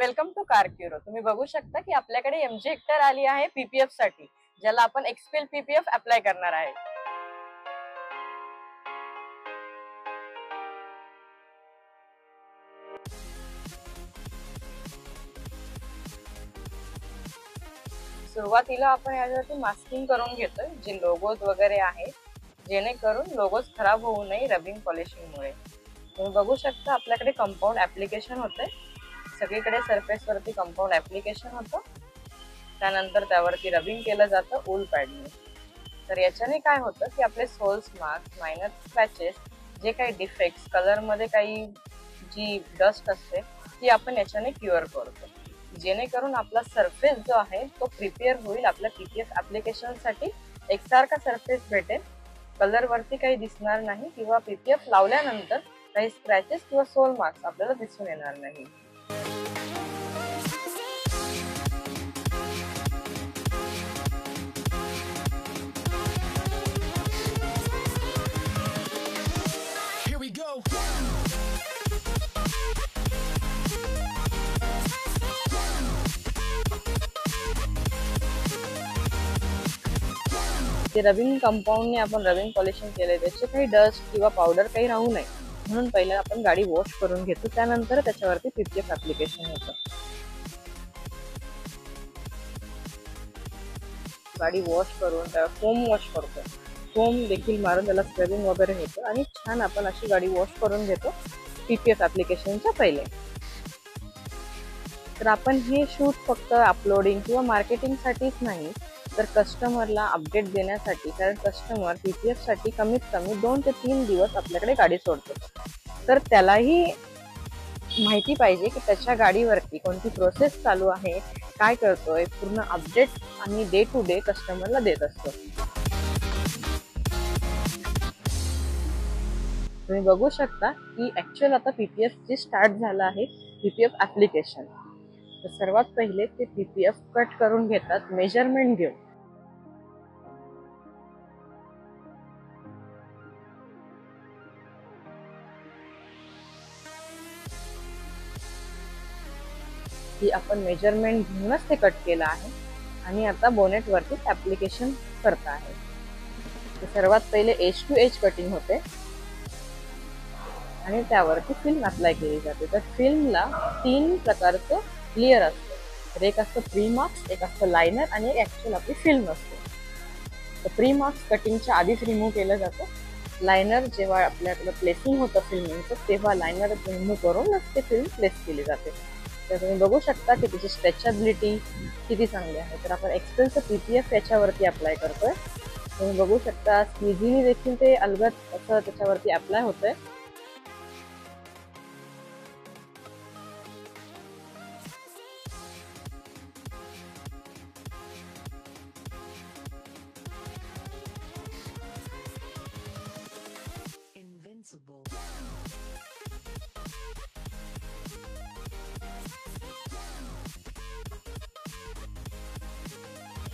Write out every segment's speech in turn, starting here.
Welcome to car Curo. तुम्ही बघू शकता की आपल्याकडे MG हेक्टर आली आहे पीपीएफ साठी, ज्याला आपण एक्सपेल पीपीएफ अप्लाय करणार आहे। सुरुवातीला आपण याच्यावरती मास्किंग करून घेतोय, जे लोगोज वगैरे आहे, जेणेकरून लोगोज खराब होऊ नये रबिंग पॉलिशिंगमुळे। तुम्ही बघू शकता आपल्याकडे कंपाऊंड ऍप्लिकेशन होते, सगळीकडे सरफेस वरती कंपाऊंड ऍप्लिकेशन होतं, त्यानंतर त्यावरती रबिंग केलं जातं वूल पॅडने। तर याच्याने काय होतं की आपले सोल्स मार्क्स, मायनर स्क्रॅचेस, जे काही डिफेक्ट्स, कलर मध्ये काही जी डस्ट असते ती आपण याच्याने क्युअर करतो, जेणेकरून आपला सरफेस जो आहे तो प्रिपेअर होईल आपल्या पीपीएफ ऍप्लिकेशन साठी। एकसारखा सरफेस भेटेल, कलर वरती काही दिसणार नाही किंवा पीपीएफ लावल्यानंतर काही स्क्रॅचेस किंवा सोल मार्क्स आपल्याला दिसून येणार नाही। ते रबिंग कंपाऊंडने आपण रबिंग पॉलिशिंग केले, त्याचे काही डस्ट किंवा पावडर काही राहू नये म्हणून पहिले आपण गाडी वॉश करून घेतो, त्यानंतर त्याच्यावरती पीपीएफ ऍप्लिकेशन होतं। गाडी वॉश करून त्याला फोम वॉश करतो, फोम देखील मारून त्याला स्क्रबिंग वगैरे होतं आणि छान आपण अशी गाडी वॉश करून घेतो पीपीएफ ऍप्लिकेशनच्या पहिले। तर आपण हे शूट फक्त अपलोडिंग किंवा मार्केटिंग साठीच नाही, तर कस्टमरला अपडेट देण्यासाठी, कारण कस्टमर पीपीएफ साठी कमीत कमी 2 ते 3 दिवस आपल्याकडे गाडी सोडतो, तर त्यालाही माहिती पाहिजे की त्याच्या गाडीवरती कोणती प्रोसेस चालू आहे, काय करतोय, पूर्ण अपडेट आणि डे टू डे कस्टमरला देत असतो। तुम्ही बघू शकता की ऍक्च्युअल आता पीपीएफ जे स्टार्ट झालं आहे, पीपीएफ ऍप्लिकेशन। तर सर्वात पहिले ते पीपीएफ कट करून घेतात मेजरमेंट घेऊन। की आपण मेजरमेंट घेऊनच ते कट केलं आहे आणि आता बोनेट वरती ऍप्लिकेशन करत आहे। तर सर्वात पहिले एज टू एज कटिंग होते आणि त्यावरती फिल्म अप्लाय केली जाते। तर फिल्मला 3 प्रकारचं लेयर असतं, एक असतं प्री मार्क्स, एक असतं लायनर आणि एक ऍक्च्युअल आपली फिल्म असते। तर प्री मार्क्स कटिंगच्या आधीच रिमूव्ह केलं जातं, लायनर जेव्हा आपल्याकडे प्लेसिंग होतं फिल्मिंगचं तेव्हा लायनर रिमूव्ह करूनच ते फिल्म प्लेस केली जाते। तर तुम्ही बघू शकता की त्याची स्ट्रेचेबिलिटी किती चांगली आहे। तर आपण एक्सपेलचं पीपीएफ याच्यावरती अप्लाय करतोय, तुम्ही बघू शकता इझिली देखील ते अलगद असं त्याच्यावरती अप्लाय होतंय।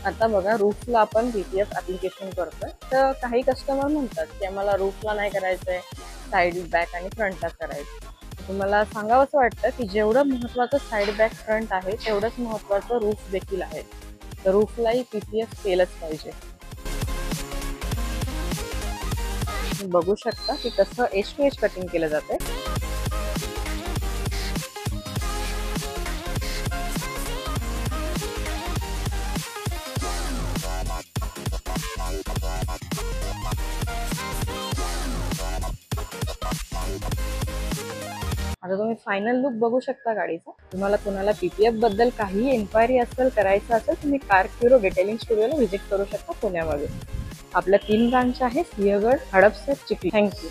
आता बघा रूफला आपण पीपीएफ ऍप्लिकेशन करतोय, तर काही कस्टमर म्हणतात की आम्हाला रूफला नाही करायचंय, साईड बॅक आणि फ्रंटला करायचं। तुम्हाला सांगावंसं वाटतं की जेवढं महत्वाचं साईड बॅक फ्रंट आहे तेवढंच महत्वाचं रूफ देखील आहे, तर रूफलाही पीपीएफ केलंच पाहिजे। बघू शकता की कसं एज टू एज कटिंग केलं जातंय। आता तुम्ही फायनल लुक बघू शकता गाडीचा। तुम्हाला कोणाला पीपीएफ बद्दल काही इन्क्वायरी असेल, करायचं असेल, तुम्ही कार क्युरो डिटेलिंग स्टुडिओला व्हिजिट करू शकता पुण्यामध्ये। आपल्या 3 ब्रांच आहे, सिंहगड, हडपसर, चिखली। थँक्यू।